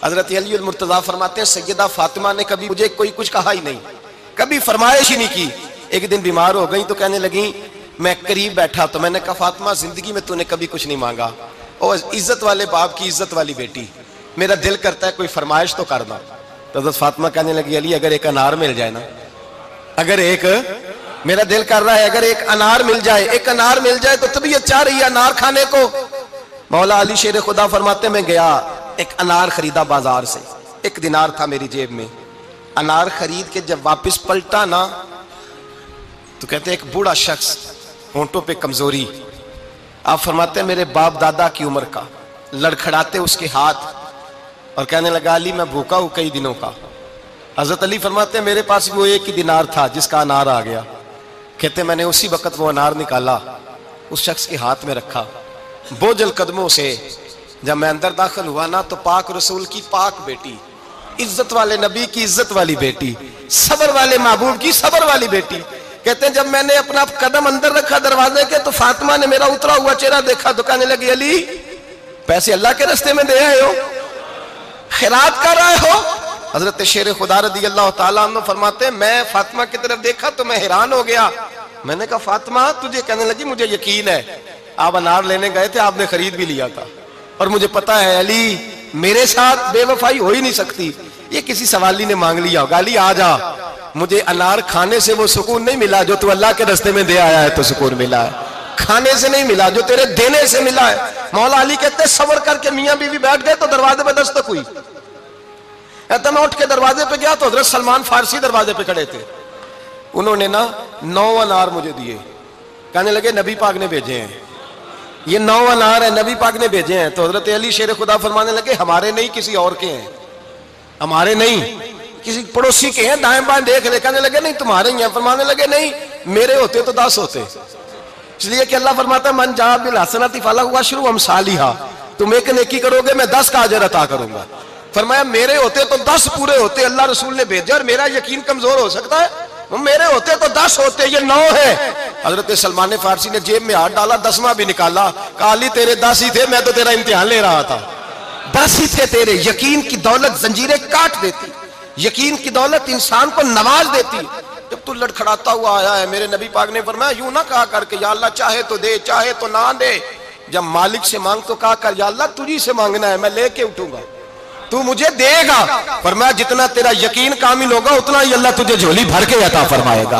हजरत अली मुर्तजा फरमाते हैं सैयदा फातिमा ने कभी मुझे कोई कुछ कहा ही नहीं, कभी फरमाइश ही नहीं की। एक दिन बीमार हो गई तो कहने लगी, मैं करीब बैठा तो मैंने कहा फातिमा जिंदगी में तूने कभी कुछ नहीं मांगा, और इज्जत वाले बाप की इज्जत वाली बेटी, मेरा दिल करता है कोई फरमाइश तो करना। तो हजरत फातिमा कहने लगी अली अगर एक अनार मिल जाए ना, अगर एक, मेरा दिल कर रहा है अगर एक अनार मिल जाए, एक अनार मिल जाए तो तबीयत चाह रही है अनार खाने को। मौला अली शेर खुदा फरमाते मैं गया, एक अनार खरीदा बाजार से, 1 दिनार था मेरी जेब में। अनार खरीद के जब वापस पलटा ना तो कहते एक बूढ़ा शख्स, होंठों पे कमजोरी, आप फरमाते मेरे बाप दादा की उम्र का, लड़खड़ाते उसके हाथ और कहने लगा अली मैं भूखा हूं कई दिनों का। हजरत अली फरमाते मेरे पास वो 1 ही दिनार था जिसका अनार आ गया। कहते मैंने उसी वक्त वो अनार निकाला, उस शख्स के हाथ में रखा, बोझल कदमों से जब मैं अंदर दाखिल हुआ ना तो पाक रसूल की पाक बेटी, इज्जत वाले नबी की इज्जत वाली बेटी, सबर वाले महबूब की सबर वाली बेटी। कहते हैं जब मैंने अपना कदम अंदर रखा दरवाजे के तो फातिमा ने मेरा उतरा हुआ चेहरा देखा तो कहने लगी अली पैसे अल्लाह के रास्ते में दे आए हो, खैरात कर रहे हो। हजरत शेर खुदा रदी अल्लाह ताला अन्हु फरमाते मैं फातिमा की तरफ देखा तो मैं हैरान हो गया। मैंने कहा फातिमा तुझे, कहने लगी मुझे यकीन है आप अनार लेने गए थे, आपने खरीद भी लिया था, और मुझे पता है अली मेरे साथ बेवफाई हो ही नहीं सकती, ये किसी सवाली ने मांग लिया होगा। अली आ जा, मुझे अनार खाने से वो सुकून नहीं मिला जो तू अल्लाह के रास्ते में दे आया है तो सुकून मिला है, खाने से नहीं मिला जो तेरे देने से मिला है। मौला अली कहते सबर करके मियां बीवी बैठ गए तो दरवाजे पे दस्तक हुई। मैं उठ के दरवाजे पे गया तो हजरत सलमान फारसी दरवाजे पे खड़े थे। उन्होंने ना 9 अनार मुझे दिए, कहने लगे नबी पाक ने भेजे हैं, ये 9 अनार है नबी पाक ने भेजे हैं। तो हजरत अली शेर खुदा फरमाने लगे हमारे नहीं किसी और के हैं, हमारे नहीं किसी पड़ोसी के हैं, दाएं बाएं देख ले। कहने लगे नहीं तुम्हारे ही हैं। फरमाने लगे नहीं मेरे होते तो 10 होते, इसलिए कि अल्लाह फरमाता है मन जा बिल हसनती फलहु अशरु अमसालिहा, तुम एक नेकी करोगे मैं 10 का अजर अता करूंगा। फरमाया मेरे होते तो 10 पूरे होते, अल्लाह रसूल ने भेजा और मेरा यकीन कमजोर हो सकता है, मेरे होते तो 10 होते, ये 9 है। हजरत सलमान फारसी ने जेब में हाथ डाला, 10वां भी निकाला, कहा अली तेरे 10 ही थे, मैं तो तेरा इम्तिहान ले रहा था, 10 ही थे तेरे। यकीन की दौलत जंजीरें काट देती, यकीन की दौलत इंसान को नवाज देती। जब तू लड़खड़ाता हुआ आया है, मेरे नबी पाक ने फरमाया यूं ना कहा करके या अल्लाह चाहे तो दे चाहे तो ना दे, जब मालिक से मांग तो कहा कर या अल्लाह तुझी से मांगना है, मैं लेके उठूंगा, तू मुझे देगा। फरमाया जितना तेरा यकीन कामिल होगा उतना ही अल्लाह तुझे झोली भर के अता फरमाएगा।